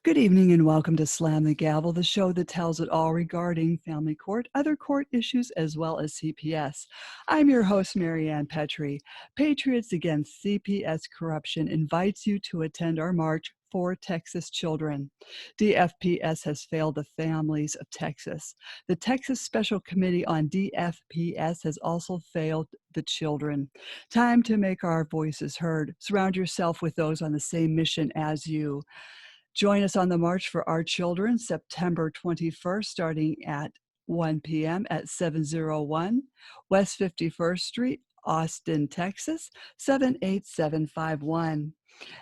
Good evening and welcome to Slam the Gavel, the show that tells it all regarding family court, other court issues, as well as CPS. I'm your host, Marianne Petrie. Patriots Against CPS Corruption invites you to attend our march for Texas children. DFPS has failed the families of Texas. The Texas Special Committee on DFPS has also failed the children. Time to make our voices heard. Surround yourself with those on the same mission as you. Join us on the March for Our Children, September 21st, starting at 1 p.m. at 701 West 51st Street, Austin, Texas, 78751.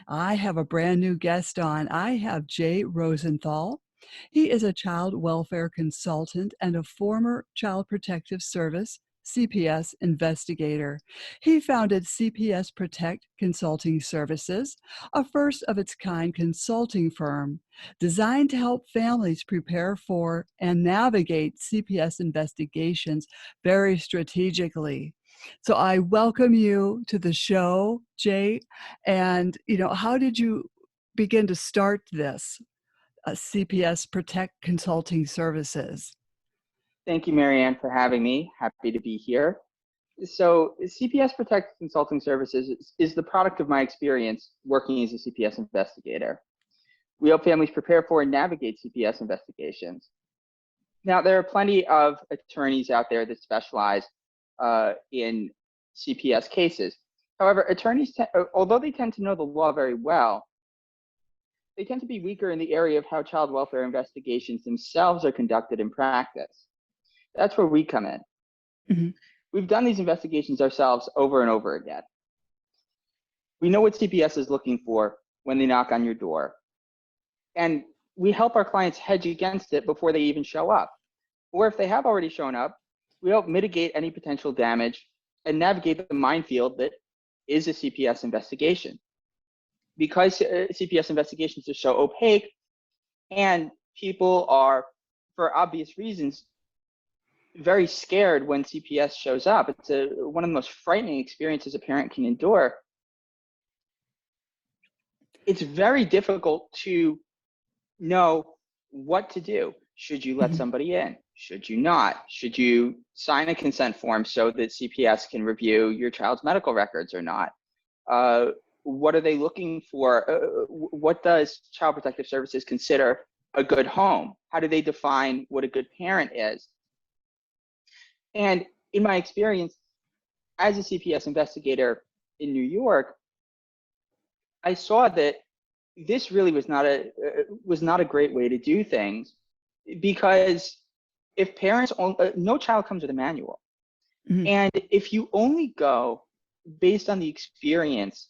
I have a brand new guest on. I have Jay Rosenthal. He is a child welfare consultant and a former Child Protective Service CPS investigator. He founded CPSprotect Consulting Services, a first-of-its-kind consulting firm designed to help families prepare for and navigate CPS investigations very strategically. So I welcome you to the show, Jay. And, how did you begin to start this, CPS Protect Consulting Services? Thank you, Marianne, for having me. Happy to be here. So CPS Protect Consulting Services is the product of my experience working as a CPS investigator. We help families prepare for and navigate CPS investigations. Now, there are plenty of attorneys out there that specialize in CPS cases. However, attorneys, although they tend to know the law very well, they tend to be weaker in the area of how child welfare investigations themselves are conducted in practice. That's where we come in. Mm-hmm. We've done these investigations ourselves over and over again. We know what CPS is looking for when they knock on your door. And we help our clients hedge against it before they even show up. Or if they have already shown up, we help mitigate any potential damage and navigate the minefield that is a CPS investigation. Because CPS investigations are so opaque and people are, for obvious reasons, very scared when CPS shows up. It's one of the most frightening experiences a parent can endure. It's very difficult to know what to do. Should you let somebody in? Should you not? Should you sign a consent form so that CPS can review your child's medical records or not? What are they looking for? What does Child Protective Services consider a good home? How do they define what a good parent is? And in my experience as a CPS investigator in New York, I saw that this really was not a great way to do things, because if parents, no child comes with a manual. Mm-hmm. And if you only go based on the experience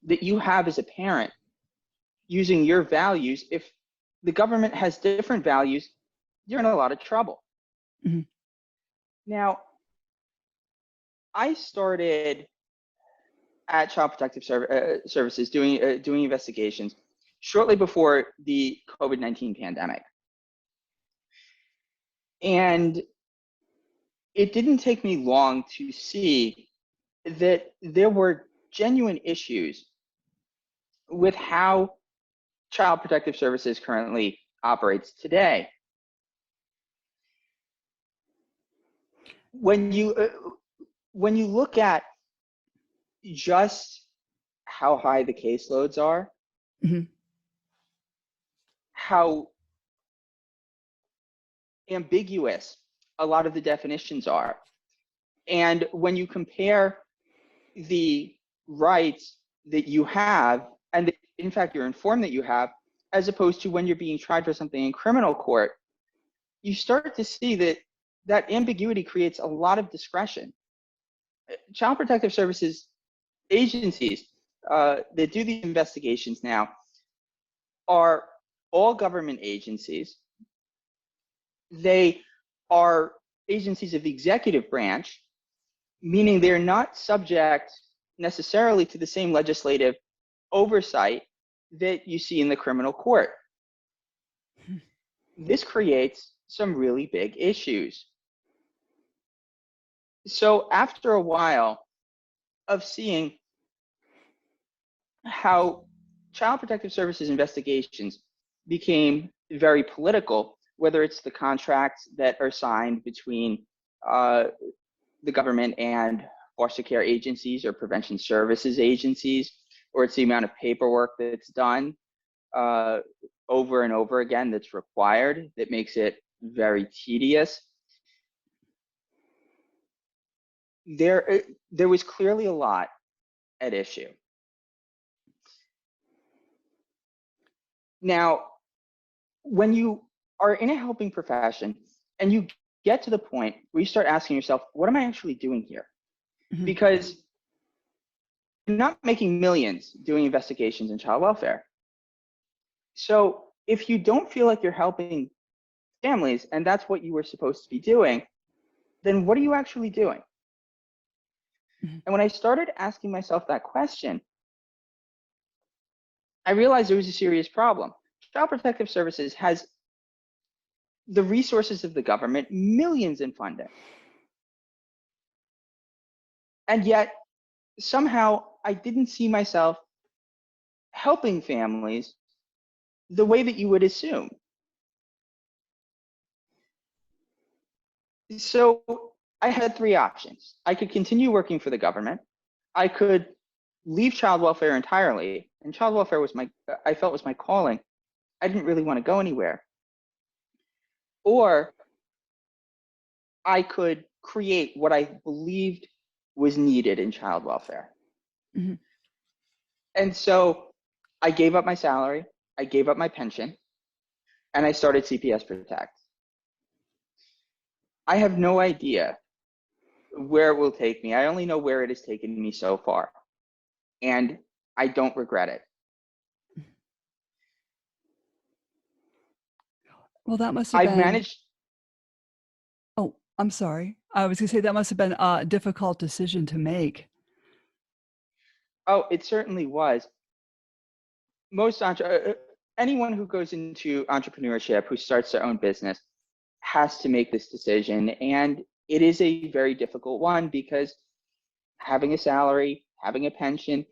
that you have as a parent using your values, if the government has different values, you're in a lot of trouble. Mm-hmm. Now, I started at Child Protective Services doing investigations shortly before the COVID-19 pandemic. And it didn't take me long to see that there were genuine issues with how Child Protective Services currently operates today. When you look at just how high the caseloads are, mm-hmm. how ambiguous a lot of the definitions are, and when you compare the rights that you have and that, in fact, you're informed that you have, as opposed to when you're being tried for something in criminal court, you start to see that ambiguity creates a lot of discretion. Child Protective Services agencies that do these investigations now are all government agencies. They are agencies of the executive branch, meaning they're not subject necessarily to the same legislative oversight that you see in the criminal court. This creates some really big issues. So after a while of seeing how Child Protective Services investigations became very political, whether it's the contracts that are signed between the government and foster care agencies or prevention services agencies, or it's the amount of paperwork that's done over and over again that's required that makes it very tedious. There was clearly a lot at issue. Now, when you are in a helping profession and you get to the point where you start asking yourself, what am I actually doing here? Mm-hmm. Because you're not making millions doing investigations in child welfare. So if you don't feel like you're helping families and that's what you were supposed to be doing, then what are you actually doing? Mm-hmm. And when I started asking myself that question, I realized there was a serious problem. Child Protective Services has the resources of the government, millions in funding. And yet, somehow, I didn't see myself helping families the way that you would assume. So I had three options. I could continue working for the government. I could leave child welfare entirely, and child welfare was I felt was my calling. I didn't really want to go anywhere. Or I could create what I believed was needed in child welfare. Mm-hmm. And so I gave up my salary, I gave up my pension, and I started CPS Protect. I have no idea where it will take me. I only know where it has taken me so far. And I don't regret it. Well, that must have I've been. managed. Oh, I'm sorry. I was going to say that must have been a difficult decision to make. Oh, it certainly was. Anyone who goes into entrepreneurship, who starts their own business, has to make this decision. And it is a very difficult one because having a salary, having a pension,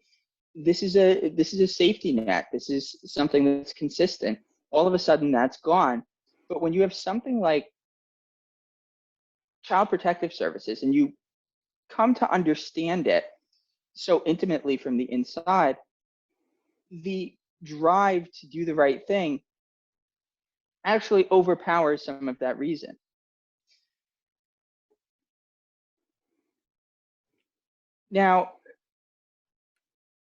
this is a safety net. This is something that's consistent. All of a sudden that's gone. But when you have something like Child Protective Services and you come to understand it so intimately from the inside, the drive to do the right thing actually overpowers some of that reason. Now,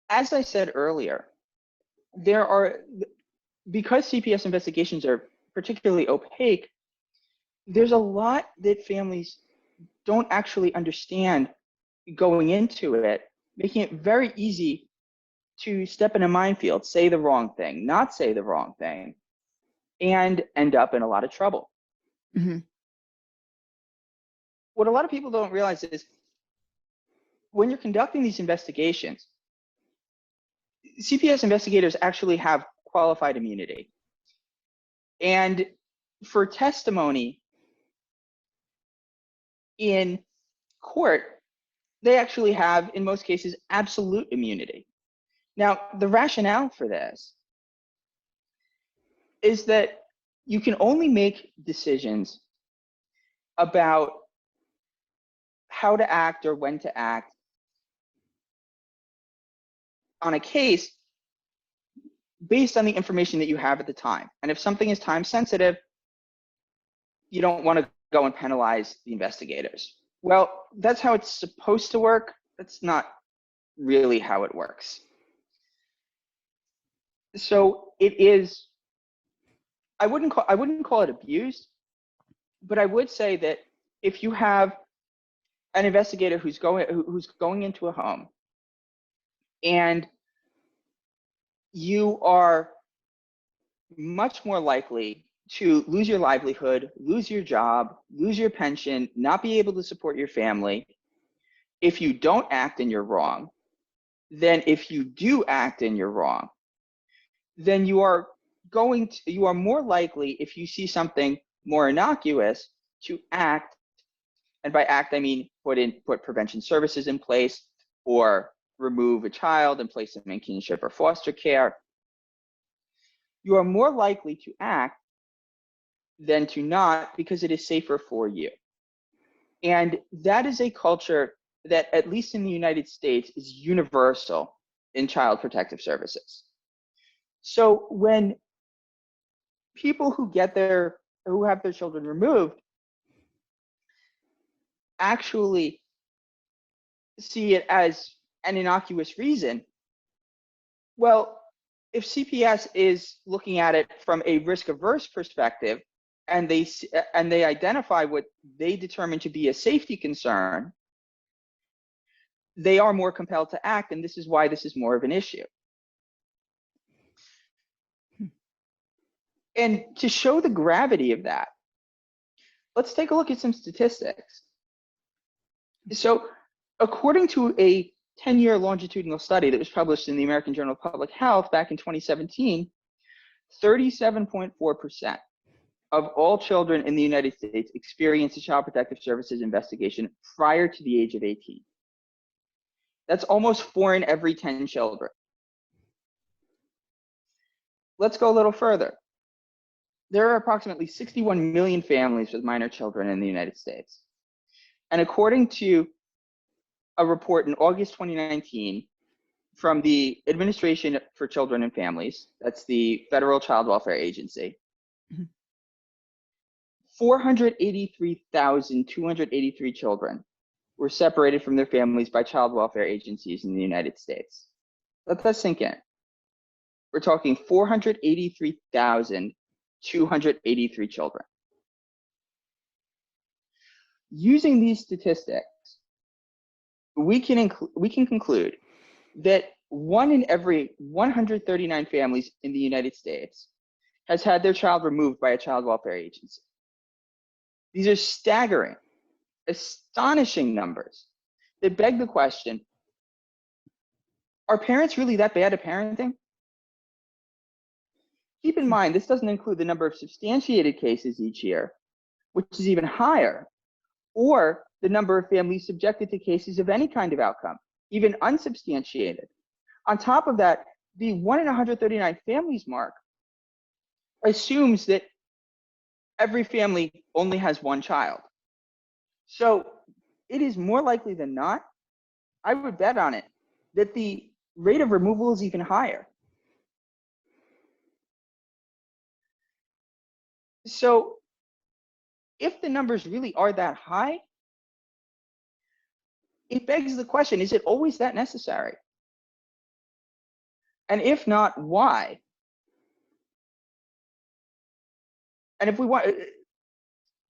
as I said earlier, because CPS investigations are particularly opaque, there's a lot that families don't actually understand going into it, making it very easy to step in a minefield, say the wrong thing, not say the wrong thing, and end up in a lot of trouble. Mm-hmm. What a lot of people don't realize is when you're conducting these investigations, CPS investigators actually have qualified immunity. And for testimony in court, they actually have, in most cases, absolute immunity. Now, the rationale for this is that you can only make decisions about how to act or when to act on a case based on the information that you have at the time. And if something is time sensitive, you don't want to go and penalize the investigators. Well, that's how it's supposed to work. That's not really how it works. So it is, I wouldn't call it abused, but I would say that if you have an investigator who's going into a home and you are much more likely to lose your livelihood, lose your job, lose your pension, not be able to support your family if you don't act and you're wrong, than if you do act and you're wrong. Then you are more likely, if you see something more innocuous, to act. And by act, I mean put prevention services in place or remove a child and place them in kinship or foster care. you are more likely to act than to not because it is safer for you. And that is a culture that, at least in the United States, is universal in child protective services. So when people who have their children removed actually see it as an innocuous reason, well, if CPS is looking at it from a risk-averse perspective, and they identify what they determine to be a safety concern, they are more compelled to act, and this is why this is more of an issue. And to show the gravity of that, let's take a look at some statistics. So according to a 10-year longitudinal study that was published in the American Journal of Public Health back in 2017, 37.4% of all children in the United States experience a Child Protective Services investigation prior to the age of 18. That's almost 4 in every 10 children. Let's go a little further. There are approximately 61 million families with minor children in the United States. And according to a report in August 2019 from the Administration for Children and Families, that's the Federal Child Welfare Agency, 483,283 children were separated from their families by child welfare agencies in the United States. Let that sink in. We're talking 483,283 children. Using these statistics, we can conclude that 1 in every 139 families in the United States has had their child removed by a child welfare agency. These are staggering, astonishing numbers that beg the question, are parents really that bad at parenting? Keep in mind, this doesn't include the number of substantiated cases each year, which is even higher, or the number of families subjected to cases of any kind of outcome, even unsubstantiated. On top of that, the 1 in 139 families mark assumes that every family only has one child. So it is more likely than not, I would bet on it, that the rate of removal is even higher. So if the numbers really are that high, it begs the question, is it always that necessary? And if not, why? And if we want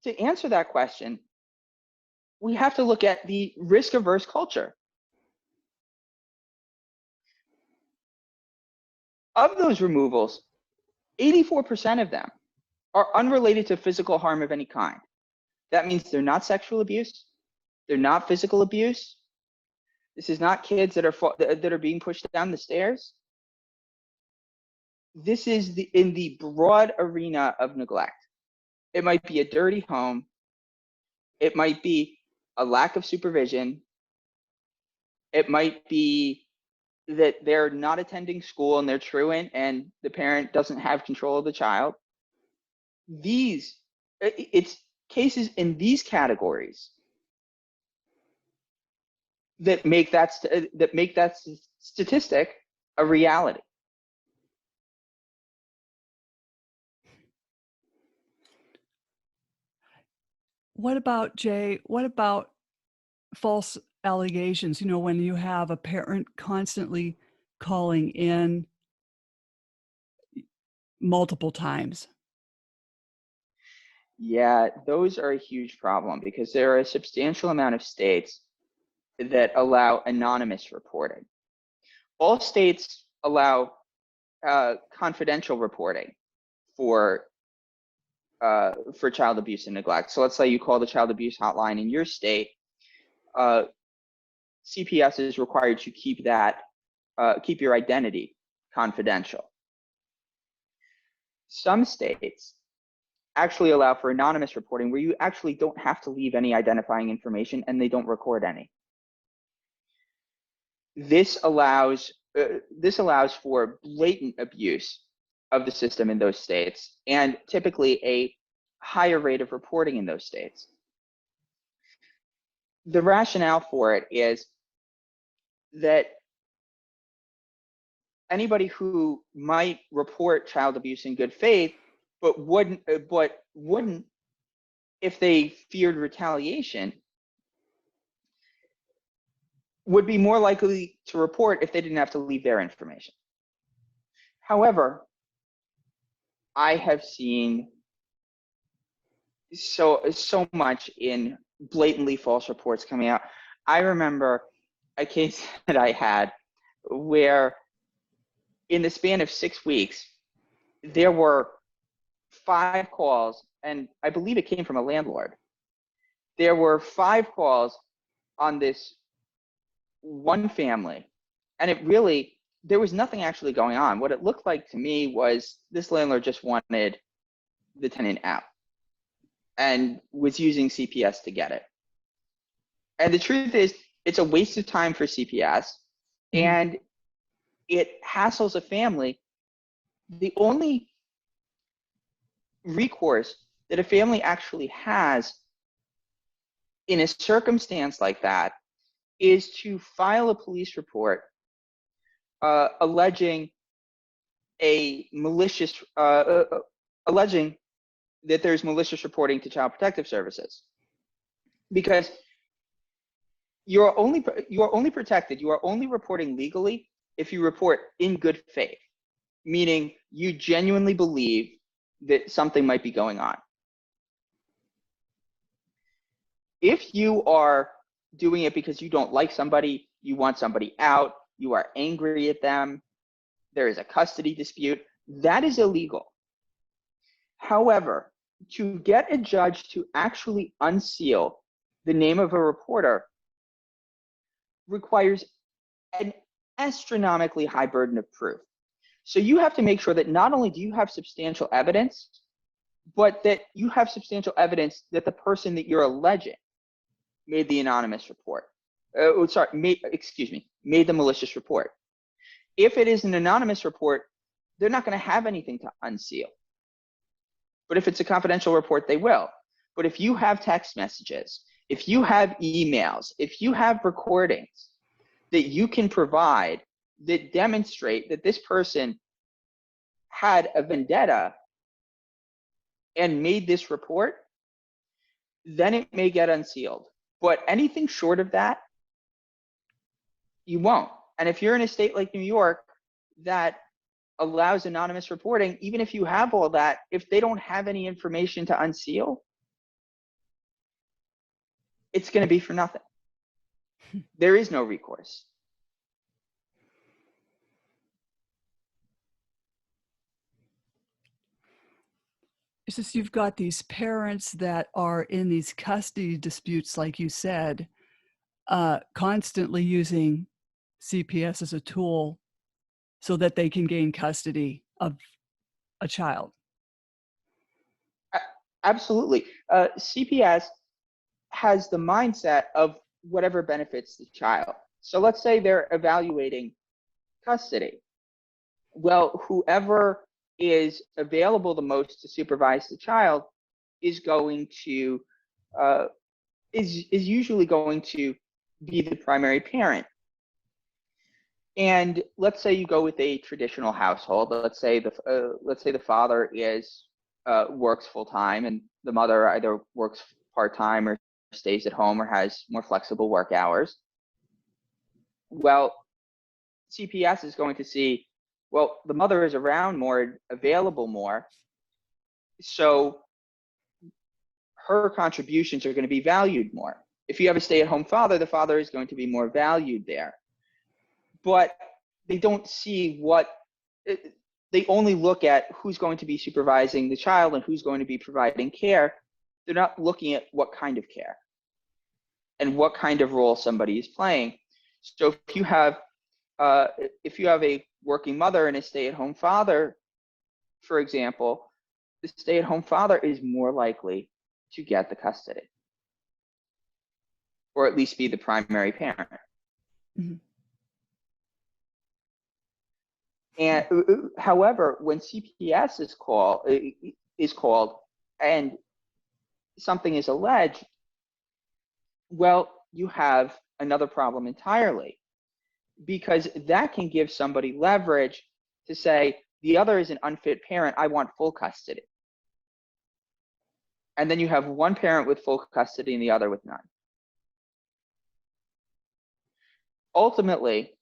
to answer that question, we have to look at the risk-averse culture. Of those removals, 84% of them are unrelated to physical harm of any kind. That means they're not sexual abuse, they're not physical abuse. This is not kids that are being pushed down the stairs. This is in the broad arena of neglect. It might be a dirty home. It might be a lack of supervision. It might be that they're not attending school and they're truant and the parent doesn't have control of the child. It's cases in these categories that make that statistic a reality. What about, Jay, what about false allegations? You know, when you have a parent constantly calling in multiple times. Yeah, those are a huge problem because there are a substantial amount of states that allow anonymous reporting. All states allow confidential reporting for child abuse and neglect. So let's say you call the child abuse hotline in your state. CPS is required to keep your identity confidential. Some states actually allow for anonymous reporting where you actually don't have to leave any identifying information and they don't record any. This allows for blatant abuse of the system in those states, and typically a higher rate of reporting in those states. The rationale for it is that anybody who might report child abuse in good faith, but wouldn't if they feared retaliation, would be more likely to report if they didn't have to leave their information. However, I have seen so much in blatantly false reports coming out. I remember a case that I had where in the span of 6 weeks, there were 5 calls, and I believe it came from a landlord. There were 5 calls on this one family, and there was nothing actually going on. What it looked like to me was this landlord just wanted the tenant out and was using CPS to get it. And the truth is, it's a waste of time for CPS, and it hassles a family. The only recourse that a family actually has in a circumstance like that is to file a police report alleging alleging that there's malicious reporting to Child Protective Services, because you are only protected, you are only reporting legally if you report in good faith, meaning you genuinely believe that something might be going on. If you are doing it because you don't like somebody, you want somebody out, you are angry at them, there is a custody dispute, that is illegal. However, to get a judge to actually unseal the name of a reporter requires an astronomically high burden of proof. So you have to make sure that not only do you have substantial evidence, but that you have substantial evidence that the person that you're alleging made the anonymous report. Made the malicious report. If it is an anonymous report, they're not going to have anything to unseal. But if it's a confidential report, they will. But if you have text messages, if you have emails, if you have recordings that you can provide that demonstrate that this person had a vendetta and made this report, then it may get unsealed. But anything short of that, you won't. And if you're in a state like New York that allows anonymous reporting, even if you have all that, if they don't have any information to unseal, it's going to be for nothing. There is no recourse. It's just you've got these parents that are in these custody disputes, like you said, constantly using CPS as a tool so that they can gain custody of a child. Absolutely. CPS has the mindset of whatever benefits the child. So let's say they're evaluating custody. Well, whoever is available the most to supervise the child is going to is usually going to be the primary parent. And let's say you go with a traditional household. Let's say the father works full time, and the mother either works part time or stays at home or has more flexible work hours. Well, CPS is going to see, well, the mother is around more, available more, so her contributions are going to be valued more. If you have a stay-at-home father, the father is going to be more valued there. But they don't see they only look at who's going to be supervising the child and who's going to be providing care. They're not looking at what kind of care and what kind of role somebody is playing. So if you have a working mother and a stay-at-home father, for example, the stay-at-home father is more likely to get the custody, or at least be the primary parent. Mm-hmm. And however, when CPS is called and something is alleged, well, you have another problem entirely, because that can give somebody leverage to say the other is an unfit parent, I want full custody. And then you have one parent with full custody and the other with none. Ultimately,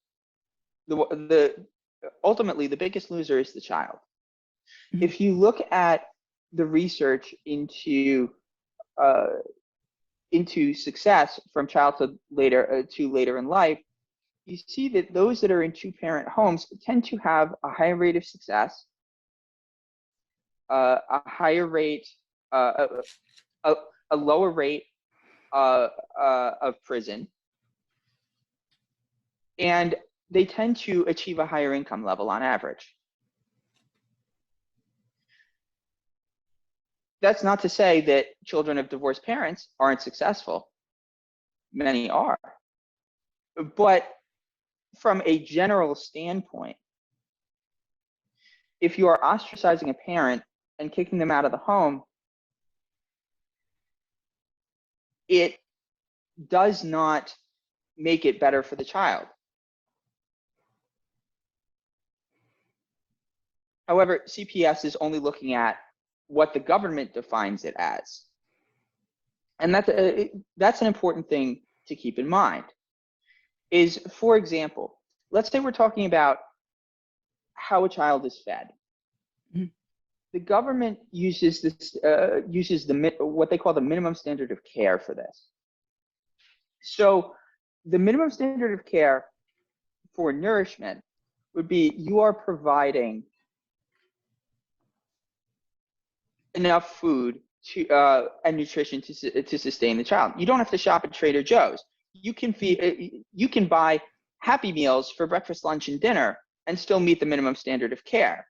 the biggest loser is the child. Mhm. If you look at the research into success from childhood to later in life, you see that those that are in two-parent homes tend to have a higher rate of success, a higher rate, a lower rate of prison, and they tend to achieve a higher income level on average. That's not to say that children of divorced parents aren't successful. Many are. But from a general standpoint, if you are ostracizing a parent and kicking them out of the home, it does not make it better for the child. However, CPS is only looking at what the government defines it as. And that's an important thing to keep in mind. Is, for example, let's say we're talking about how a child is fed. Mhm. The government uses what they call the minimum standard of care for this. So the minimum standard of care for nourishment would be you are providing enough food and nutrition to sustain the child. You don't have to shop at Trader Joe's. You can buy Happy Meals for breakfast, lunch, and dinner and still meet the minimum standard of care.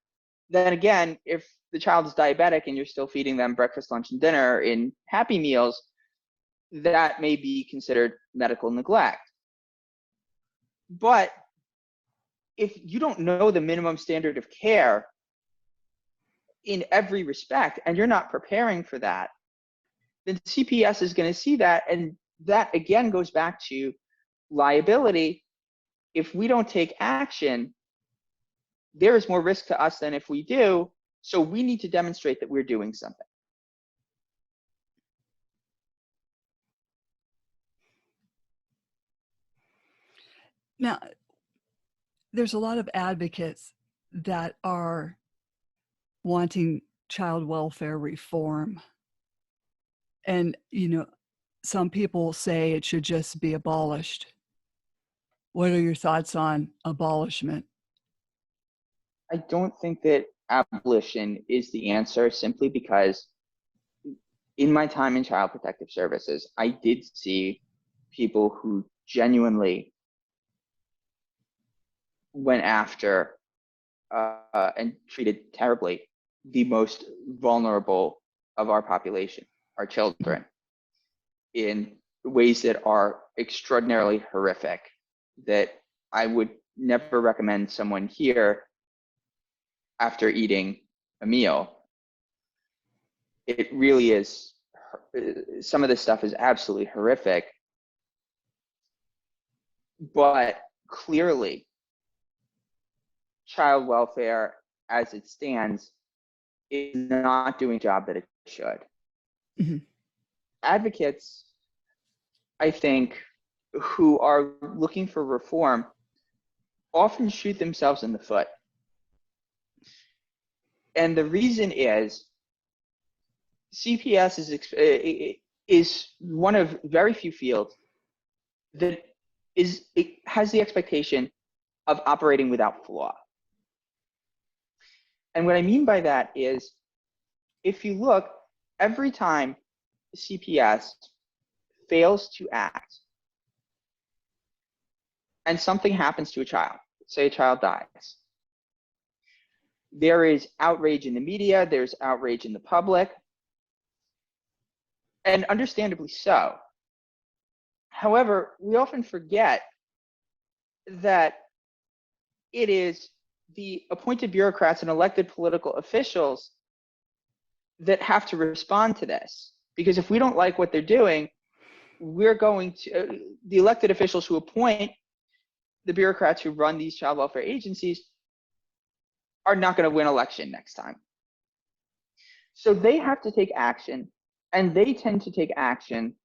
Then again, if the child is diabetic and you're still feeding them breakfast, lunch, and dinner in Happy Meals, that may be considered medical neglect. But if you don't know the minimum standard of care in every respect and you're not preparing for that, then CPS is going to see that, and that again goes back to liability. If we don't take action, there is more risk to us than if we do, so we need to demonstrate that we're doing something. Now, there's a lot of advocates that are wanting child welfare reform. And, some people say it should just be abolished. What are your thoughts on abolishment? I don't think that abolition is the answer, simply because in my time in Child Protective Services, I did see people who genuinely went after and treated terribly the most vulnerable of our population, our children, in ways that are extraordinarily horrific, that I would never recommend someone hear after eating a meal. It really is, some of this stuff is absolutely horrific, but clearly child welfare as it stands is not doing the job that it should. Mm-hmm. Advocates, I think, who are looking for reform often shoot themselves in the foot. And the reason is CPS is one of very few fields that has the expectation of operating without flaw. And what I mean by that is, if you look, every time CPS fails to act and something happens to a child, say a child dies, there is outrage in the media, there's outrage in the public, and understandably so. However, we often forget that it is the appointed bureaucrats and elected political officials that have to respond to this. Because if we don't like what they're doing, we're going to, the elected officials who appoint the bureaucrats who run these child welfare agencies are not going to win election next time. So they have to take action, and they tend to take action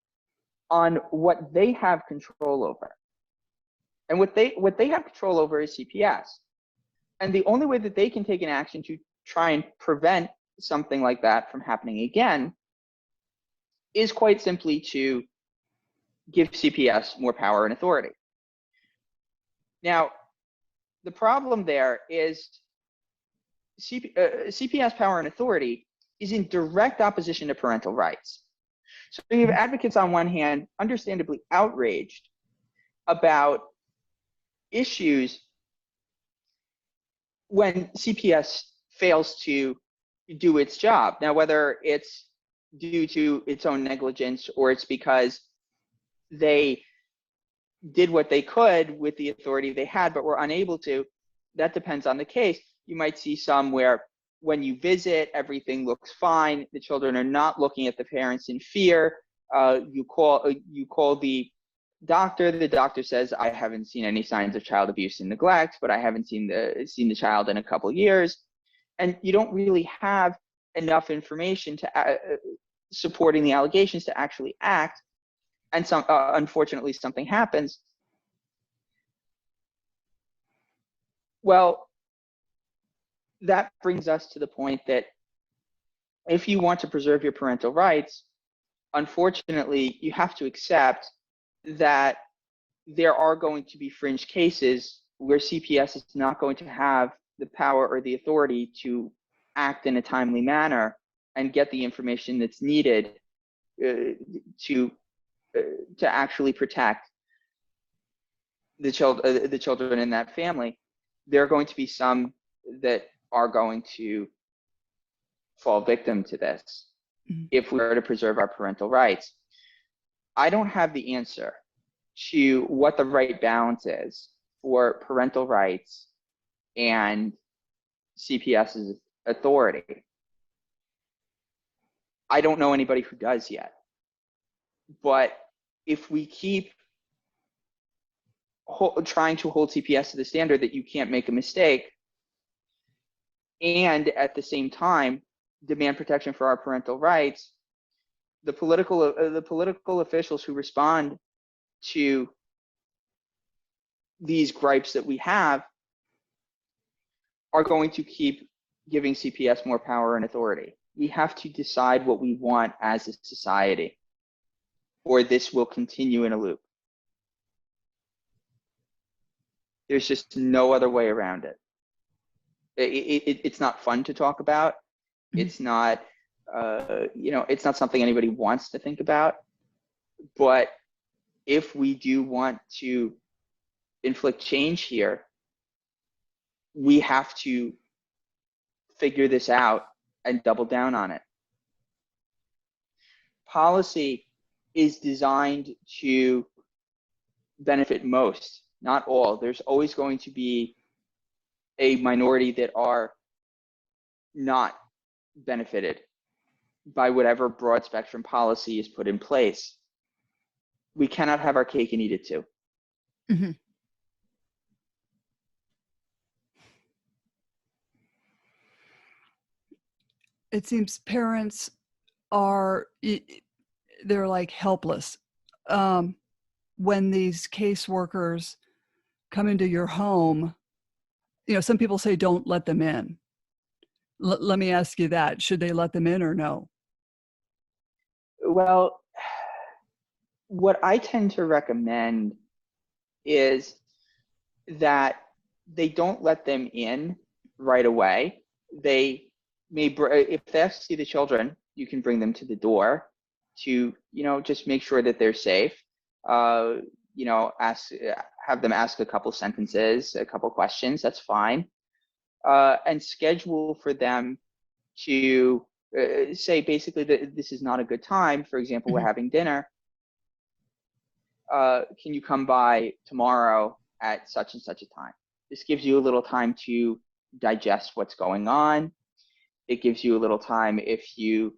on what they have control over. And what they have control over is CPS. And the only way that they can take an action to try and prevent something like that from happening again is quite simply to give CPS more power and authority. Now, the problem there is CPS power and authority is in direct opposition to parental rights. So you have advocates on one hand, understandably outraged about issues when CPS fails to do its job. Now, whether it's due to its own negligence or it's because they did what they could with the authority they had but were unable to, that depends on the case. You might see some where when you visit, everything looks fine. The children are not looking at the parents in fear. You call the doctor says, I haven't seen any signs of child abuse and neglect, but I haven't seen the child in a couple years. And you don't really have enough information to supporting the allegations to actually act. And unfortunately, something happens. Well, that brings us to the point that if you want to preserve your parental rights, unfortunately, you have to accept that there are going to be fringe cases where CPS is not going to have the power or the authority to act in a timely manner and get the information that's needed to actually protect the children in that family. There are going to be some that are going to fall victim to this if we are to preserve our parental rights. I don't have the answer to what the right balance is for parental rights and CPS's authority. I don't know anybody who does yet. But if we keep trying to hold CPS to the standard that you can't make a mistake, and at the same time demand protection for our parental rights, the political officials who respond to these gripes that we have are going to keep giving CPS more power and authority. We have to decide what we want as a society, or this will continue in a loop. There's just no other way around it. It's not fun to talk about. It's not, it's not something anybody wants to think about. But if we do want to inflict change here, we have to figure this out and double down on it. Policy is designed to benefit most, not all. There's always going to be a minority that are not benefited by whatever broad spectrum policy is put in place. We cannot have our cake and eat it too. Mm-hmm. It seems parents they're like helpless. When these caseworkers come into your home, some people say don't let them in. Let me ask you that. Should they let them in or no? Well, what I tend to recommend is that they don't let them in right away. They may, if they have to see the children, you can bring them to the door to, just make sure that they're safe. Have them ask a couple sentences, a couple questions, that's fine. And schedule for them to say basically that this is not a good time. For example, we're having dinner. Can you come by tomorrow at such and such a time? This gives you a little time to digest what's going on. It gives you a little time if you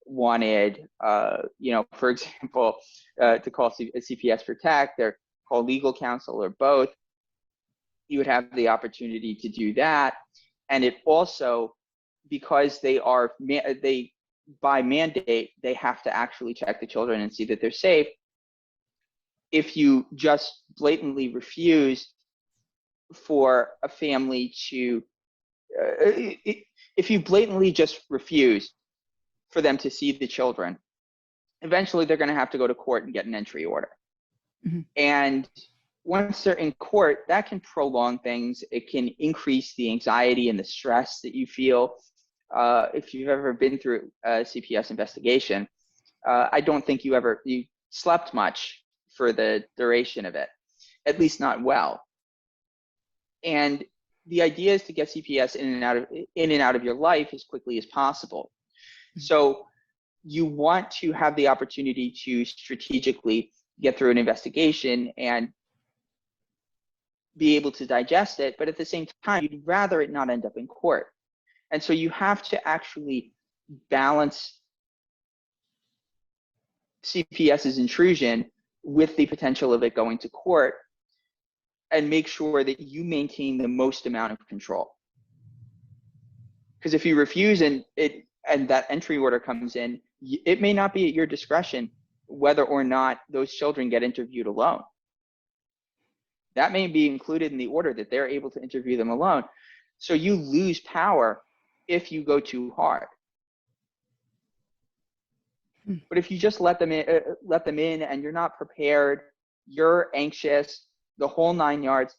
wanted, for example, to call CPS Protect, or call legal counsel, or both. You would have the opportunity to do that. And it also, because by mandate, they have to actually check the children and see that they're safe. If you just blatantly refuse for a family to, if you blatantly just refuse for them to see the children, eventually they're going to have to go to court and get an entry order. Mm-hmm. And once they're in court, that can prolong things. It can increase the anxiety and the stress that you feel. If you've ever been through a CPS investigation, I don't think you slept much for the duration of it, at least not well. And the idea is to get CPS in and out of your life as quickly as possible. So you want to have the opportunity to strategically get through an investigation and be able to digest it, but at the same time, you'd rather it not end up in court. And so you have to actually balance CPS's intrusion with the potential of it going to court, and make sure that you maintain the most amount of control. Because if you refuse and that entry order comes in, it may not be at your discretion whether or not those children get interviewed alone. That may be included in the order that they're able to interview them alone. So you lose power if you go too hard. But if you just let them in and you're not prepared, you're anxious, the whole 9 yards,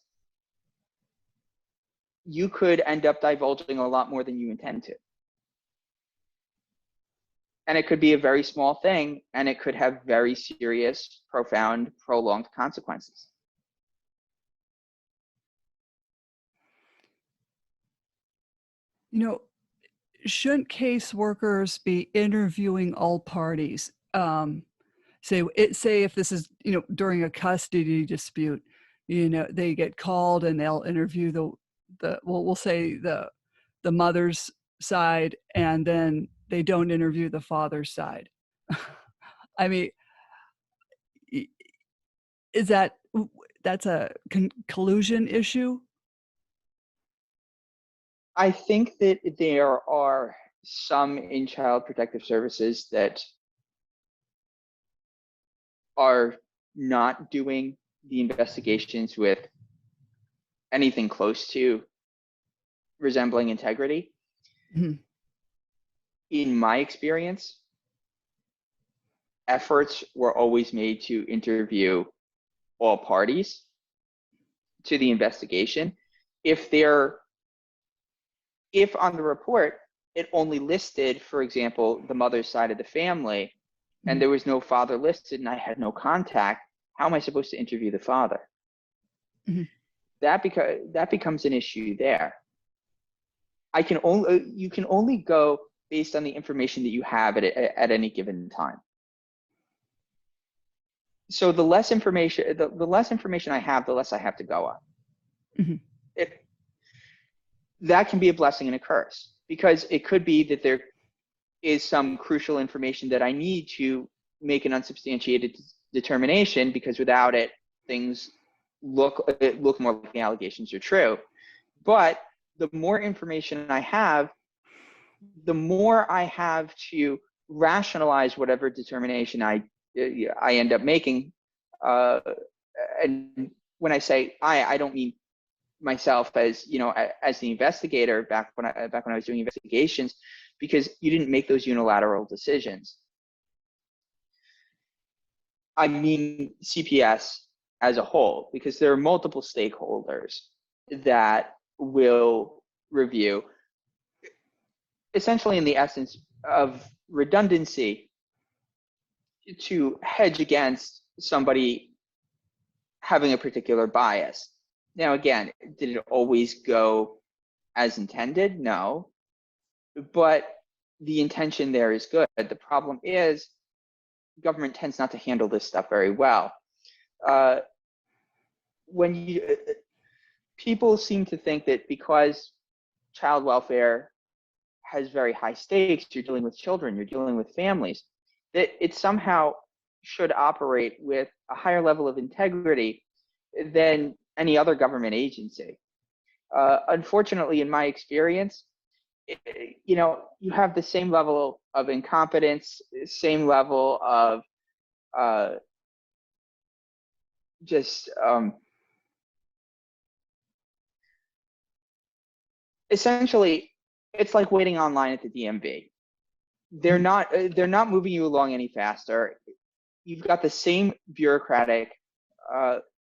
you could end up divulging a lot more than you intend to. And it could be a very small thing, and it could have very serious, profound, prolonged consequences. Shouldn't caseworkers be interviewing all parties? Say if this is, during a custody dispute, they get called and they'll interview we'll say the mother's side, and then they don't interview the father's side. I mean, is that's a collusion issue? I think that there are some in Child Protective Services that are not doing the investigations with anything close to resembling integrity. Mm-hmm. In my experience, efforts were always made to interview all parties to the investigation. If on the report it only listed, for example, the mother's side of the family, and there was no father listed and I had no contact, how am I supposed to interview the father? Mm-hmm. That becomes an issue there. You can only go based on the information that you have at any given time. So the less information I have, the less I have to go on. Mm-hmm. That can be a blessing and a curse, because it could be that there is some crucial information that I need to make an unsubstantiated determination, because without it, things look more like the allegations are true. But the more information I have, the more I have to rationalize whatever determination I end up making. And when I say I don't mean myself as as the investigator back when I was doing investigations, because you didn't make those unilateral decisions. I mean CPS as a whole, because there are multiple stakeholders that will review, essentially in the essence of redundancy, to hedge against somebody having a particular bias. Now, again, did it always go as intended? No, but the intention there is good. The problem is government tends not to handle this stuff very well. People seem to think that because child welfare has very high stakes, you're dealing with children, you're dealing with families, that it somehow should operate with a higher level of integrity than any other government agency. Unfortunately, in my experience, you have the same level of incompetence, same level of just essentially, it's like waiting online at the DMV. They're not moving you along any faster. You've got the same bureaucratic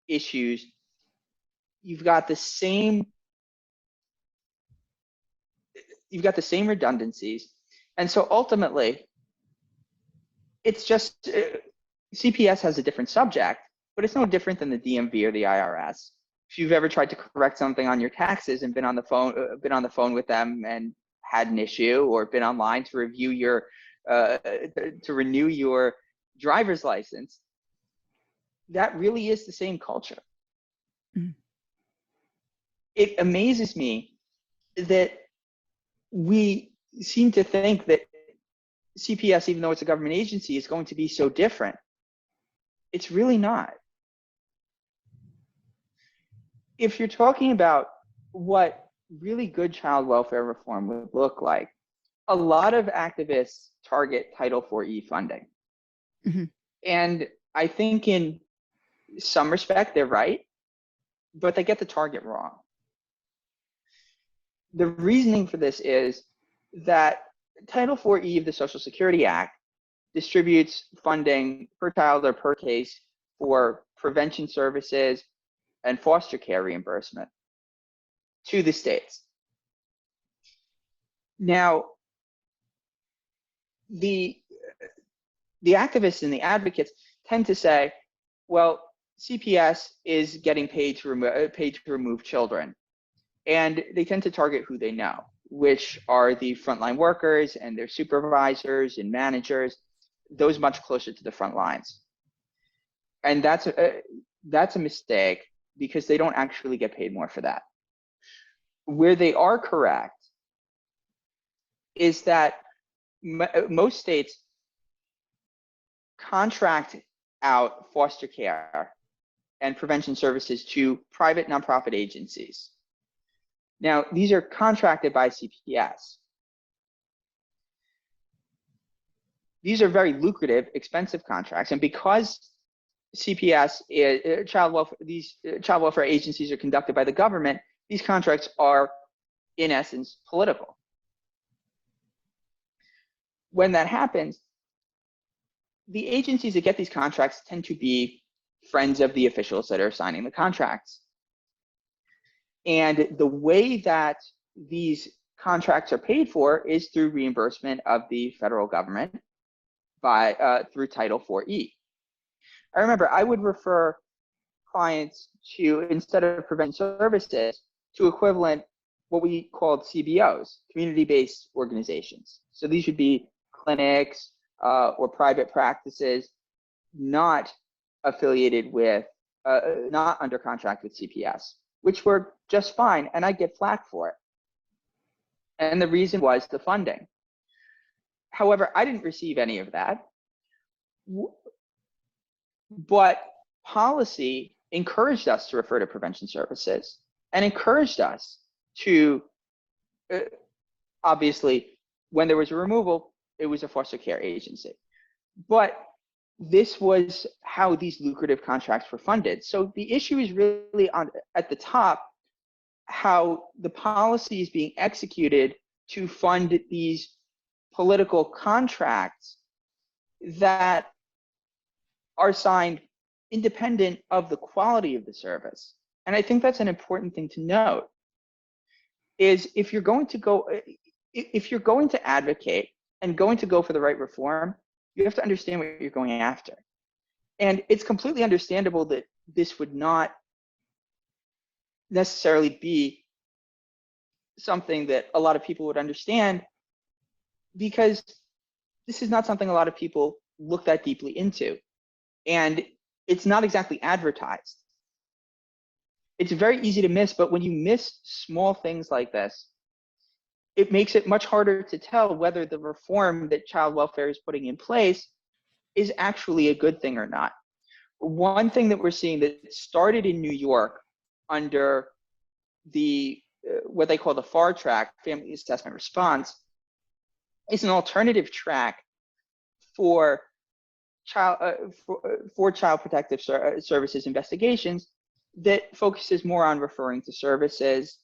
issues. You've got the same redundancies, and so ultimately, it's just CPS has a different subject, but it's no different than the DMV or the IRS. If you've ever tried to correct something on your taxes and been on the phone with them and had an issue, or been online to review your to renew your driver's license, that really is the same culture. Mm-hmm. It amazes me that we seem to think that CPS, even though it's a government agency, is going to be so different. It's really not. If you're talking about what really good child welfare reform would look like, a lot of activists target Title IV funding. Mm-hmm. And I think in some respect they're right, but they get the target wrong. The reasoning for this is that Title IV of the Social Security Act distributes funding per child or per case for prevention services and foster care reimbursement to the states. Now, the activists and the advocates tend to say, well, CPS is getting paid to remove children, and they tend to target who they know, which are the frontline workers and their supervisors and managers, those much closer to the front lines. And that's a mistake, because they don't actually get paid more for that. Where they are correct is that most states contract out foster care and prevention services to private nonprofit agencies. Now, these are contracted by CPS. These are very lucrative, expensive contracts, and because CPS these child welfare agencies are conducted by the government, these contracts are, in essence, political. When that happens, the agencies that get these contracts tend to be friends of the officials that are signing the contracts. And the way that these contracts are paid for is through reimbursement of the federal government through Title IV. I remember I would refer clients to, instead of prevention services, to equivalent what we called CBOs, community-based organizations. So these would be clinics or private practices not affiliated with, not under contract with CPS, which were just fine, and I get flack for it. And the reason was the funding. However, I didn't receive any of that. But policy encouraged us to refer to prevention services and encouraged us to, obviously, when there was a removal, it was a foster care agency. But this was how these lucrative contracts were funded. So the issue is really at the top, how the policy is being executed to fund these political contracts that are signed independent of the quality of the service. And I think that's an important thing to note, is if you're going to advocate and going to go for the right reform, you have to understand what you're going after. And it's completely understandable that this would not necessarily be something that a lot of people would understand, because this is not something a lot of people look that deeply into. And it's not exactly advertised. It's very easy to miss, but when you miss small things like this, it makes it much harder to tell whether the reform that child welfare is putting in place is actually a good thing or not. One thing that we're seeing that started in New York under the what they call the FAR track, Family Assessment Response, is an alternative track for child protective services investigations that focuses more on referring to services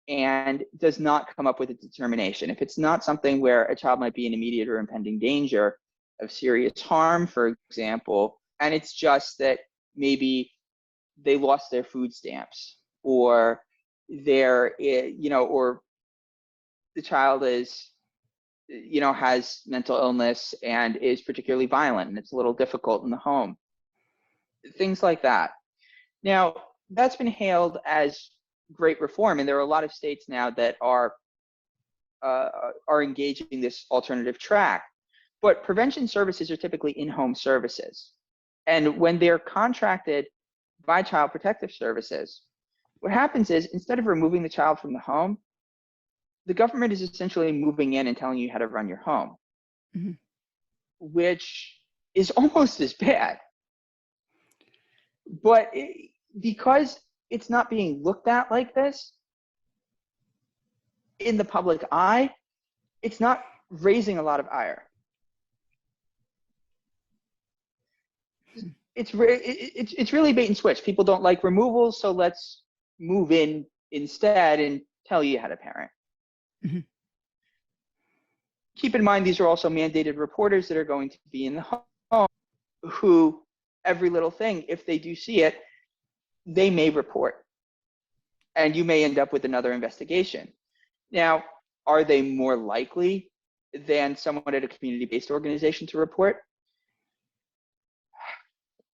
and does not come up with a determination. If it's not something where a child might be in immediate or impending danger of serious harm, for example, and it's just that maybe they lost their food stamps, or they're, or the child is, has mental illness and is particularly violent and it's a little difficult in the home. Things like that. Now, that's been hailed as great reform, and there are a lot of states now that are engaging in this alternative track. But prevention services are typically in-home services. And when they're contracted by Child Protective Services, what happens is, instead of removing the child from the home, the government is essentially moving in and telling you how to run your home, mm-hmm. which is almost as bad. But because it's not being looked at like this in the public eye, it's not raising a lot of ire. It's really bait and switch. People don't like removals, so let's move in instead and tell you how to parent. Mm-hmm. Keep in mind, these are also mandated reporters that are going to be in the home, who every little thing, if they do see it, they may report. And you may end up with another investigation. Now, are they more likely than someone at a community-based organization to report?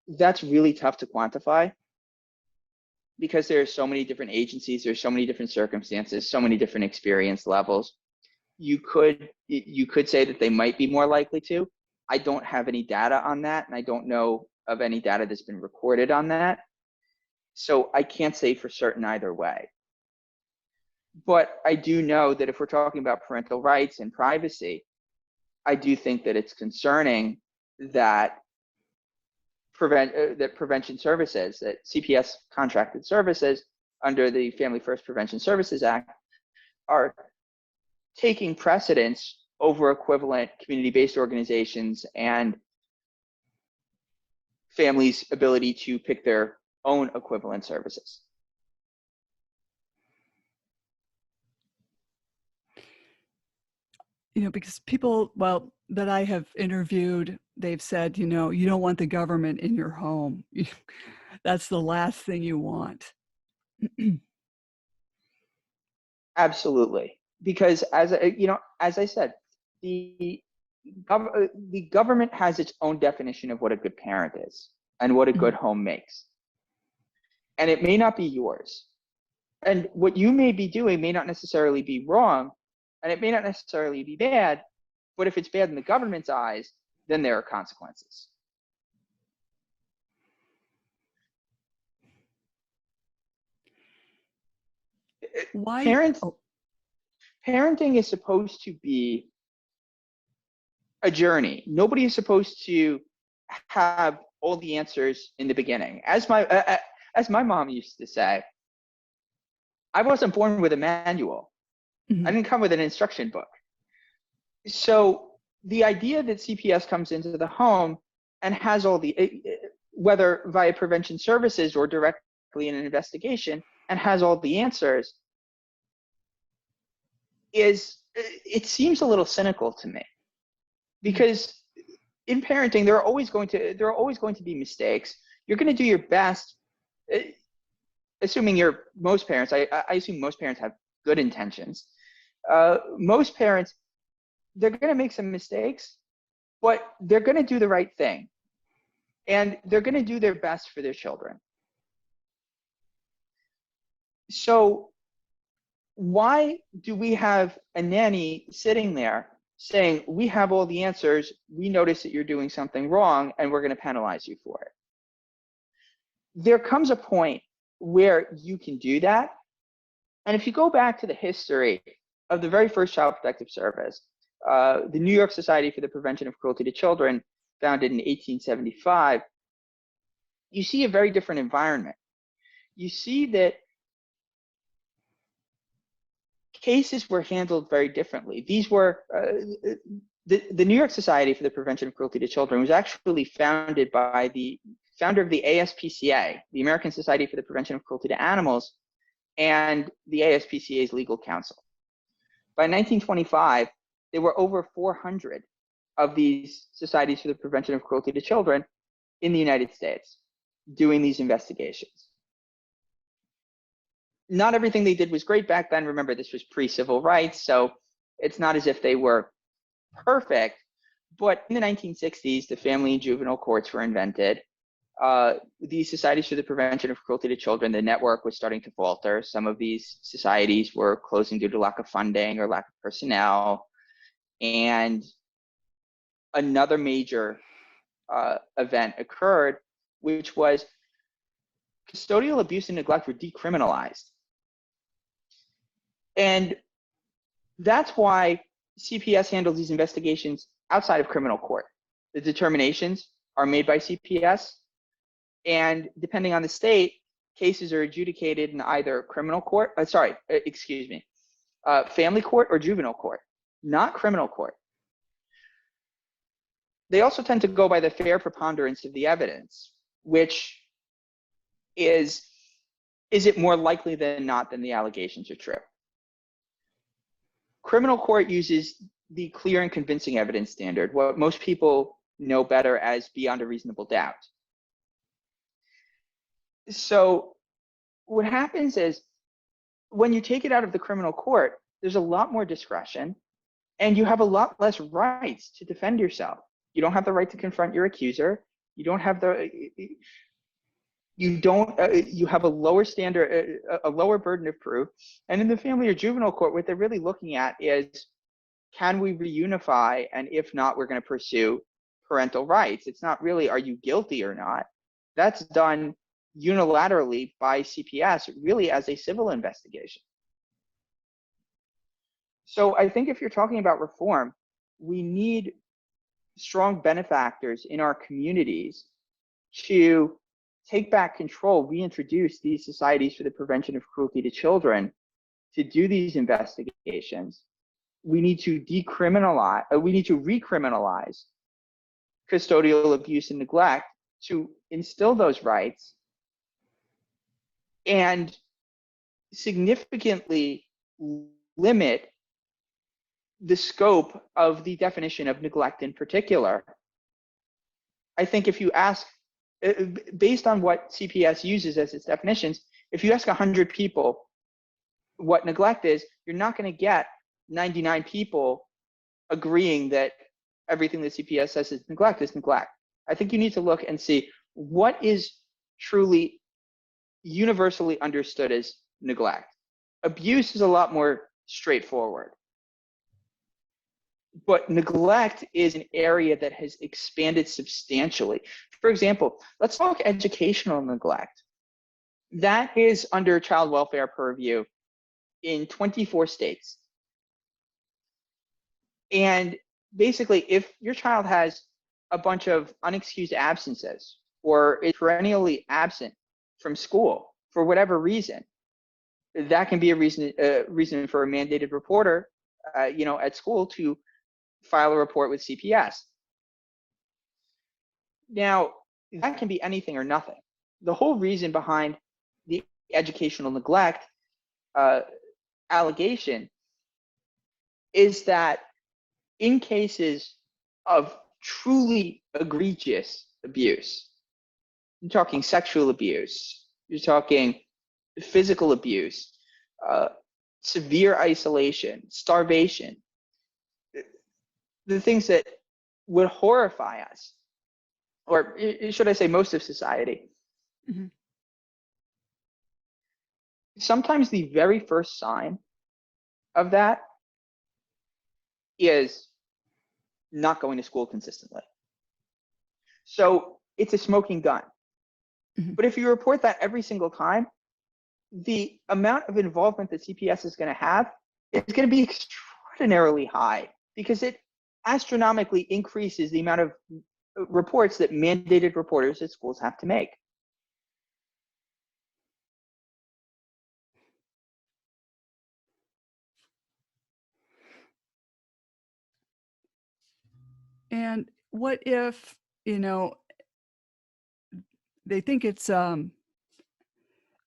That's really tough to quantify, because there are so many different agencies, there's so many different circumstances, so many different experience levels. You could say that they might be more likely to. I don't have any data on that, and I don't know of any data that's been recorded on that. So I can't say for certain either way. But I do know that if we're talking about parental rights and privacy, I do think that it's concerning that prevention services, that CPS contracted services under the Family First Prevention Services Act, are taking precedence over equivalent community-based organizations and families' ability to pick their own equivalent services. Because people, that I have interviewed, they've said, you don't want the government in your home. That's the last thing you want. Absolutely. Because as I said, the government has its own definition of what a good parent is and what a good home makes. And it may not be yours. And what you may be doing may not necessarily be wrong, and it may not necessarily be bad, but if it's bad in the government's eyes, then there are consequences. Why? Parenting is supposed to be a journey. Nobody is supposed to have all the answers in the beginning. As my mom used to say, I wasn't born with a manual. Mm-hmm. I didn't come with an instruction book. So the idea that CPS comes into the home and has all the, whether via prevention services or directly in an investigation, and has all the answers, it seems a little cynical to me. Because in parenting, there are always going to be mistakes. You're going to do your best, assuming most parents. I assume most parents have good intentions. Most parents, they're going to make some mistakes, but they're going to do the right thing, and they're going to do their best for their children. So why do we have a nanny sitting there saying, we have all the answers, we notice that you're doing something wrong, and we're going to penalize you for it? There comes a point where you can do that. And if you go back to the history of the very first Child Protective Service, the New York Society for the Prevention of Cruelty to Children, founded in 1875, you see a very different environment. You see that cases were handled very differently. These were, the New York Society for the Prevention of Cruelty to Children was actually founded by the founder of the ASPCA, the American Society for the Prevention of Cruelty to Animals, and the ASPCA's legal counsel. By 1925, there were over 400 of these societies for the prevention of cruelty to children in the United States doing these investigations. Not everything they did was great back then. Remember, this was pre-civil rights, so it's not as if they were perfect. But in the 1960s, the family and juvenile courts were invented. These societies for the prevention of cruelty to children, the network was starting to falter. Some of these societies were closing due to lack of funding or lack of personnel. And another major event occurred, which was custodial abuse and neglect were decriminalized. And that's why CPS handles these investigations outside of criminal court. The determinations are made by CPS, and depending on the state, cases are adjudicated in either criminal court, family court or juvenile court, not criminal court. They also tend to go by the fair preponderance of the evidence, which is it more likely than not than the allegations are true? Criminal court uses the clear and convincing evidence standard, what most people know better as beyond a reasonable doubt. So what happens is when you take it out of the criminal court, there's a lot more discretion and you have a lot less rights to defend yourself. You don't have the right to confront your accuser. You don't have you have a lower standard, a lower burden of proof. And in the family or juvenile court, what they're really looking at is, can we reunify? And if not, we're going to pursue parental rights. It's not really, are you guilty or not? That's done unilaterally by CPS, really as a civil investigation. So I think if you're talking about reform, we need strong benefactors in our communities to take back control, reintroduce these societies for the prevention of cruelty to children to do these investigations. We need to recriminalize custodial abuse and neglect to instill those rights and significantly limit the scope of the definition of neglect in particular. I think if you ask, based on what CPS uses as its definitions, if you ask 100 people what neglect is, you're not going to get 99 people agreeing that everything that CPS says is neglect is neglect. I think you need to look and see what is truly universally understood as neglect. Abuse is a lot more straightforward. But neglect is an area that has expanded substantially. For example, let's talk educational neglect. That is under child welfare purview in 24 states. And basically, if your child has a bunch of unexcused absences or is perennially absent from school for whatever reason, that can be a reason for a mandated reporter, at school to file a report with CPS. Now, that can be anything or nothing. The whole reason behind the educational neglect allegation is that in cases of truly egregious abuse, you're talking sexual abuse, you're talking physical abuse, severe isolation, starvation, the things that would horrify us, or should I say most of society. Mm-hmm. Sometimes the very first sign of that is not going to school consistently. So it's a smoking gun. Mm-hmm. But if you report that every single time, the amount of involvement that CPS is going to have is going to be extraordinarily high because it astronomically increases the amount of reports that mandated reporters at schools have to make. And what if, they think it's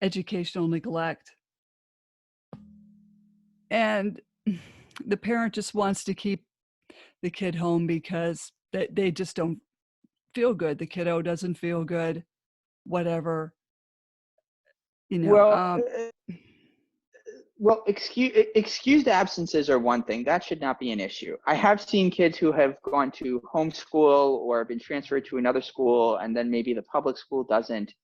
educational neglect, and the parent just wants to keep the kid home because they just don't feel good. The kiddo doesn't feel good, whatever, Well, excused absences are one thing. That should not be an issue. I have seen kids who have gone to homeschool or been transferred to another school, and then maybe the public school doesn't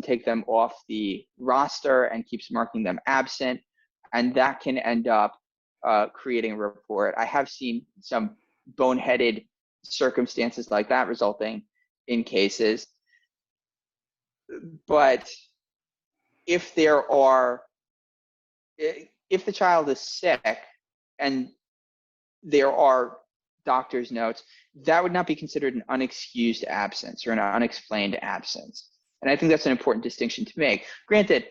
take them off the roster and keeps marking them absent, and that can end up creating a report. I have seen some boneheaded circumstances like that resulting in cases. But if the child is sick and there are doctor's notes, that would not be considered an unexcused absence or an unexplained absence. And I think that's an important distinction to make. Granted,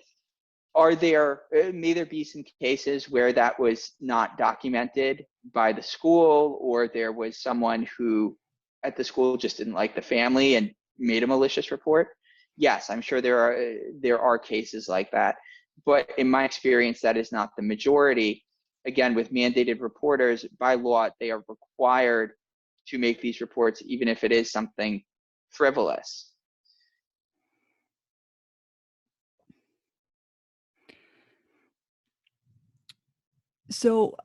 may there be some cases where that was not documented by the school, or there was someone who at the school just didn't like the family and made a malicious report? Yes, I'm sure there are cases like that. But in my experience, that is not the majority. Again, with mandated reporters, by law, they are required to make these reports, even if it is something frivolous. So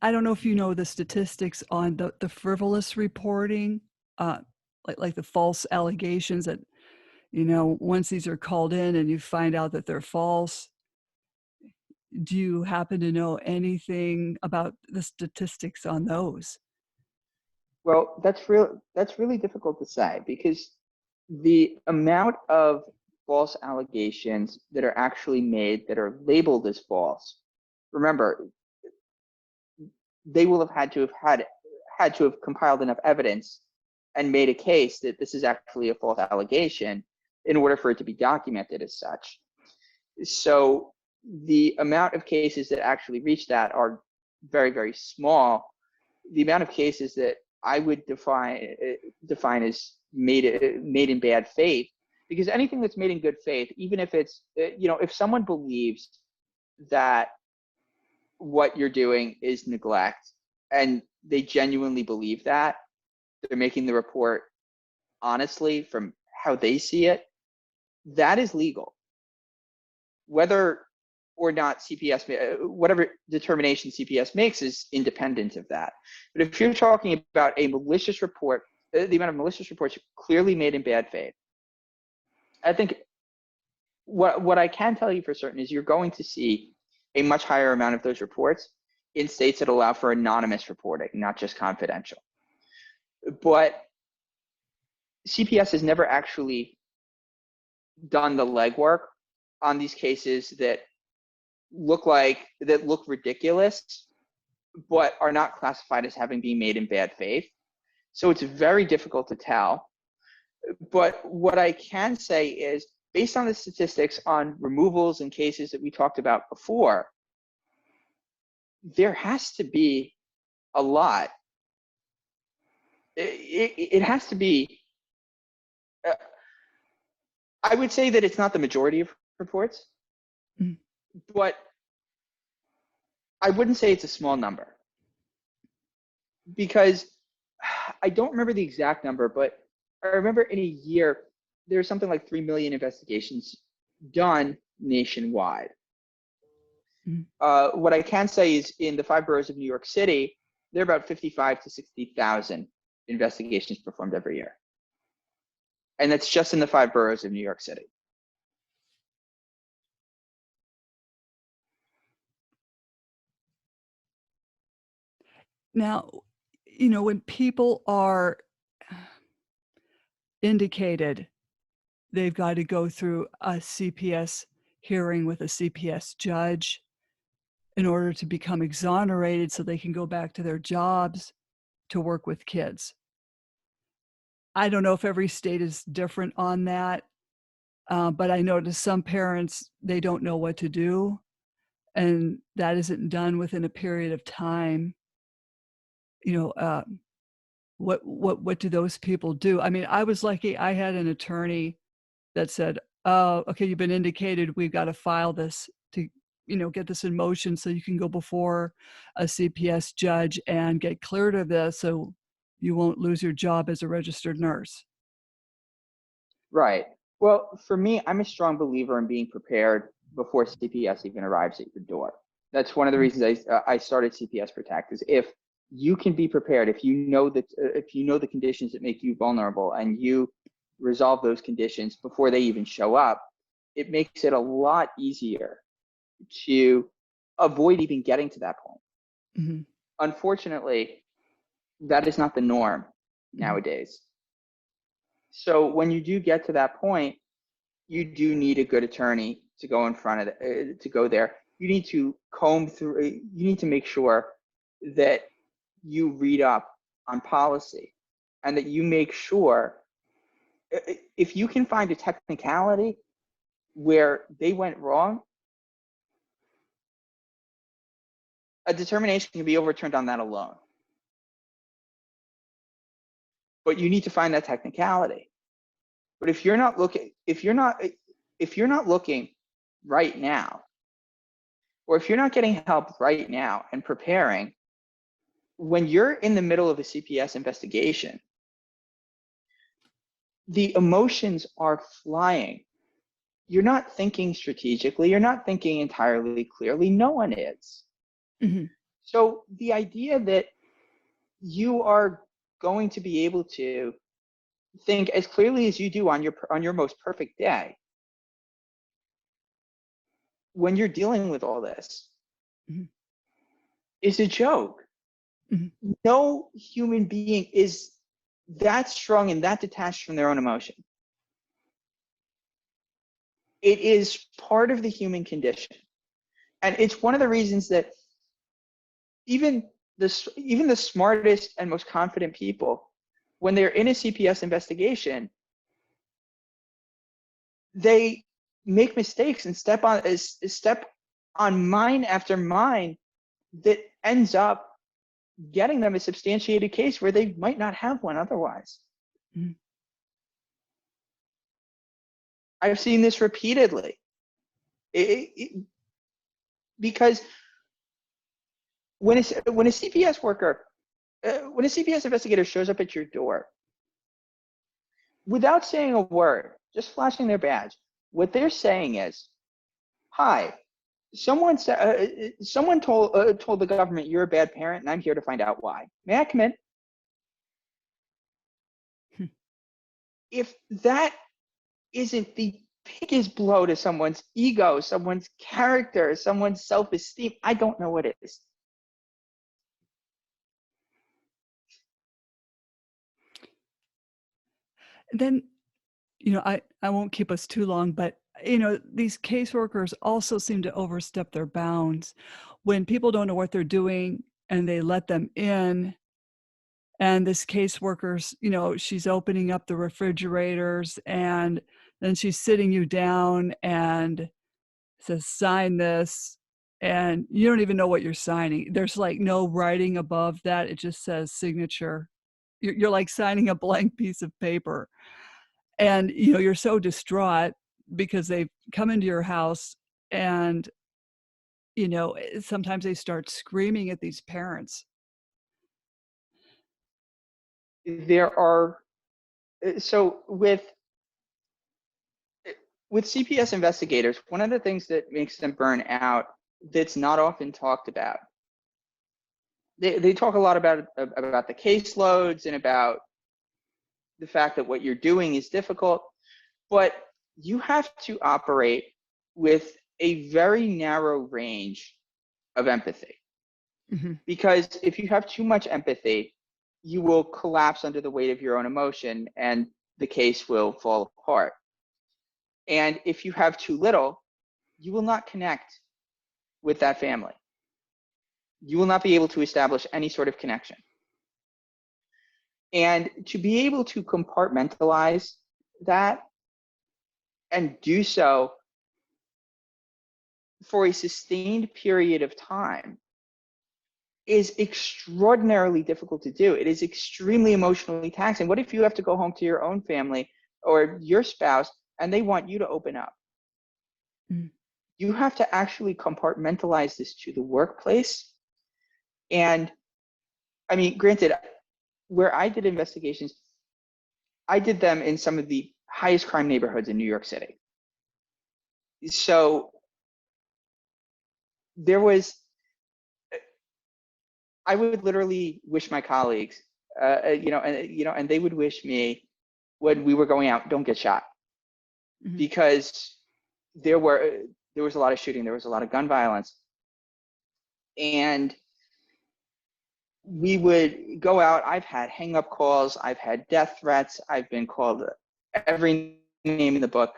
I don't know if you know the statistics on the frivolous reporting, like the false allegations that, once these are called in and you find out that they're false. Do you happen to know anything about the statistics on those? Well, that's really difficult to say, because the amount of false allegations that are actually made that are labeled as false, remember, they will have had to have compiled enough evidence and made a case that this is actually a false allegation in order for it to be documented as such. So the amount of cases that actually reach that are very, very small. The amount of cases that I would define as made in bad faith, because anything that's made in good faith, even if it's, if someone believes that what you're doing is neglect and they genuinely believe that, they're making the report honestly from how they see it, that is legal. Whether or not CPS, whatever determination CPS makes is independent of that. But if you're talking about a malicious report, the amount of malicious reports clearly made in bad faith, I think what I can tell you for certain is you're going to see a much higher amount of those reports in states that allow for anonymous reporting, not just confidential. But CPS has never actually done the legwork on these cases that look ridiculous, but are not classified as having been made in bad faith. So it's very difficult to tell. But what I can say is, based on the statistics on removals and cases that we talked about before, there has to be a lot. It has to be, I would say that it's not the majority of reports, but I wouldn't say it's a small number, because I don't remember the exact number, but I remember in a year, there's something like 3 million investigations done nationwide. What I can say is, in the 5 boroughs of New York City, there are about 55 to 60,000 investigations performed every year. And that's just in the 5 boroughs of New York City. Now, when people are indicated they've got to go through a CPS hearing with a CPS judge, in order to become exonerated so they can go back to their jobs to work with kids. I don't know if every state is different on that, but I noticed some parents, they don't know what to do, and that isn't done within a period of time. You know, what do those people do? I mean, I was lucky I had an attorney that said, "Oh, okay, you've been indicated. We've got to file this to, get this in motion so you can go before a CPS judge and get cleared of this so you won't lose your job as a registered nurse." Right. Well, for me, I'm a strong believer in being prepared before CPS even arrives at your door. That's one of the Mm, reasons I started CPS Protect. Is if you can be prepared, if you know the conditions that make you vulnerable, and you resolve those conditions before they even show up, it makes it a lot easier to avoid even getting to that point. mhm, Unfortunately, that is not the norm mhm, nowadays. So when you do get to that point, you do need a good attorney to go in front of to go there. You need to comb through. You need to make sure that you read up on policy, and that you make sure, if you can find a technicality where they went wrong, a determination can be overturned on that alone. But you need to find that technicality. But if you're not looking right now, or if you're not getting help right now and preparing, when you're in the middle of a CPS investigation, the emotions are flying. You're not thinking strategically. You're not thinking entirely clearly. No one is. mhm, So the idea that you are going to be able to think as clearly as you do on your most perfect day, when you're dealing with all this, mhm, is a joke. mhm. No human being is that strong and that detached from their own emotion. It is part of the human condition. And it's one of the reasons that even the smartest and most confident people, when they're in a CPS investigation, they make mistakes and step on mine after mine that ends up getting them a substantiated case where they might not have one otherwise. Mhm. I've seen this repeatedly. Because when a CPS worker, when a CPS investigator shows up at your door, without saying a word, just flashing their badge, what they're saying is, "Hi, someone told the government you're a bad parent, and I'm here to find out why. May I come in?" If that isn't the biggest blow to someone's ego, someone's character, someone's self-esteem, I don't know what is. Then, I won't keep us too long, but, these caseworkers also seem to overstep their bounds. When people don't know what they're doing and they let them in, and this caseworker's, she's opening up the refrigerators, and then she's sitting you down and says, "Sign this," and you don't even know what you're signing. There's, like, no writing above that, it just says signature. You're, like, signing a blank piece of paper, and, you're so distraught because they've come into your house and, sometimes they start screaming at these parents. There are so with CPS investigators, one of the things that makes them burn out, that's not often talked about. They talk a lot about the caseloads and about the fact that what you're doing is difficult, but you have to operate with a very narrow range of empathy. Mhm, Because if you have too much empathy, you will collapse under the weight of your own emotion, and the case will fall apart. And if you have too little, you will not connect with that family. you will not be able to establish any sort of connection. And to be able to compartmentalize that and do so for a sustained period of time is extraordinarily difficult to do. It is extremely emotionally taxing. What if you have to go home to your own family or your spouse and they want you to open up? Mm. You have to actually compartmentalize this to the workplace. And I mean, granted, where I did investigations, I did them in some of the highest crime neighborhoods in New York City. So there was, I would literally wish my colleagues, and they would wish me when we were going out, don't get shot, because there was a lot of shooting, there was a lot of gun violence, and we would go out. I've had hang-up calls, I've had death threats, I've been called every name in the book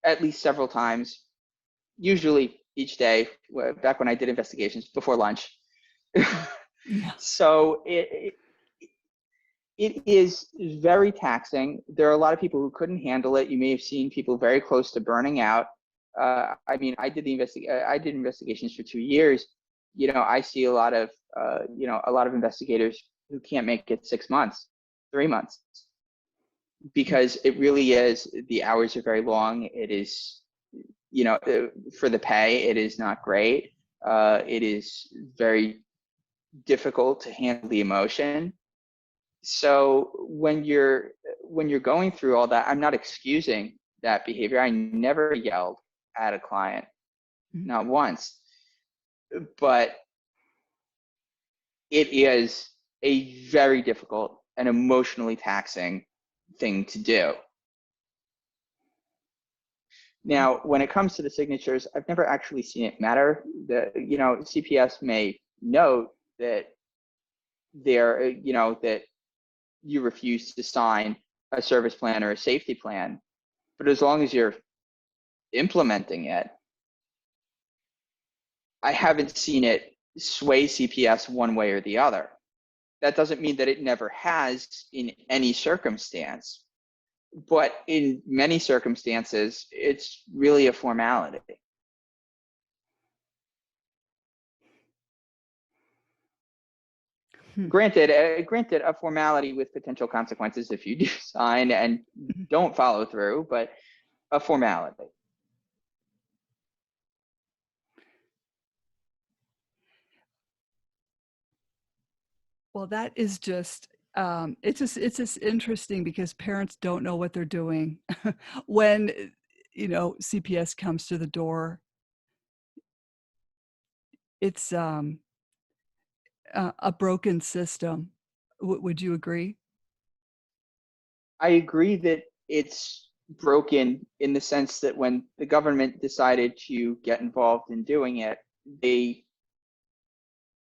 at least several times, usually each day, back when I did investigations before lunch. Yeah. So it is very taxing. There are a lot of people who couldn't handle it. You may have seen people very close to burning out. I mean, I did investigations for 2 years. You know, I see a lot of investigators who can't make it 6 months, 3 months, because it really is, the hours are very long. It is, for the pay, it is not great. It is very difficult to handle the emotion. So when you're going through all that, I'm not excusing that behavior. I never yelled at a client, not once, but it is a very difficult and emotionally taxing thing to do. Now, when it comes to the signatures, I've never actually seen it matter. CPS may note that that you refuse to sign a service plan or a safety plan, but as long as you're implementing it, I haven't seen it sway CPS one way or the other. That doesn't mean that it never has in any circumstance, but in many circumstances, it's really a formality. Granted, a formality with potential consequences if you do sign and don't follow through, but a formality. Well, that is just, it's just interesting because parents don't know what they're doing when, CPS comes to the door. It's a broken system. Would you agree? I agree that it's broken in the sense that when the government decided to get involved in doing it, they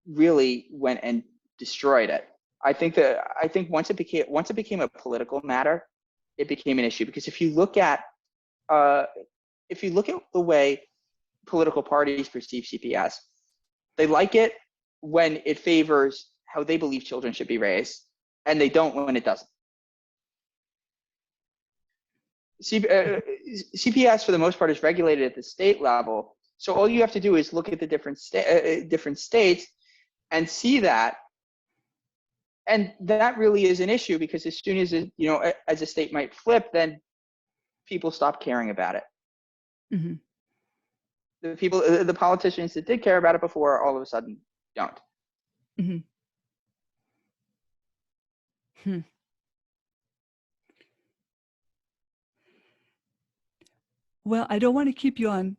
really went and destroyed it. I think once it became a political matter, it became an issue, because if you look at the way political parties perceive CPS, they like it when it favors how they believe children should be raised, and they don't when it doesn't. CPS, for the most part, is regulated at the state level. So all you have to do is look at the different states and see that. And that really is an issue, because as soon as as a state might flip, then people stop caring about it. Mm-hmm. The politicians that did care about it before, all of a sudden don't. Mm-hmm. Hmm. Well, I don't want to keep you on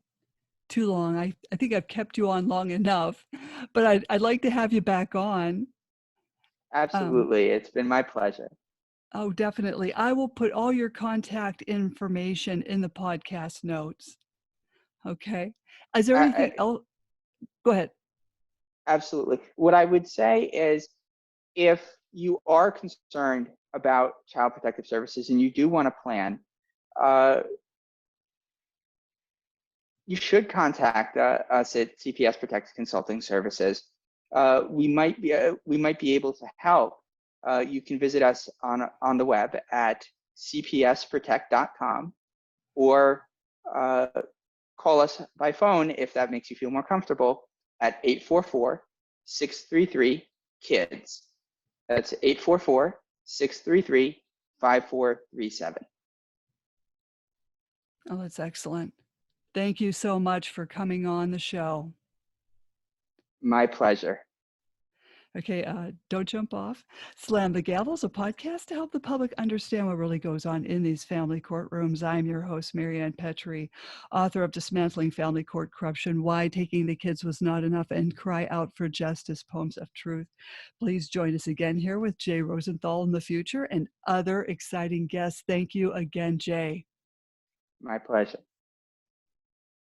too long. I think I've kept you on long enough, but I'd like to have you back on. Absolutely. It's been my pleasure. Oh, definitely. I will put all your contact information in the podcast notes. Okay. Is there anything else? Go ahead. Absolutely. What I would say is, if you are concerned about Child Protective Services and you do want a plan, you should contact us at CPSprotect Consulting Services. We might be able to help. You can visit us on the web at CPSprotect.com, or call us by phone if that makes you feel more comfortable at 844-633-KIDS. That's 844-633-5437. Oh, that's excellent. Thank you so much for coming on the show. My pleasure. Okay, don't jump off. Slam the Gavel is a podcast to help the public understand what really goes on in these family courtrooms. I'm your host, Marianne Petrie, author of Dismantling Family Court Corruption, Why Taking the Kids Was Not Enough, and Cry Out for Justice, Poems of Truth. Please join us again here with Jay Rosenthal in the future and other exciting guests. Thank you again, Jay. My pleasure.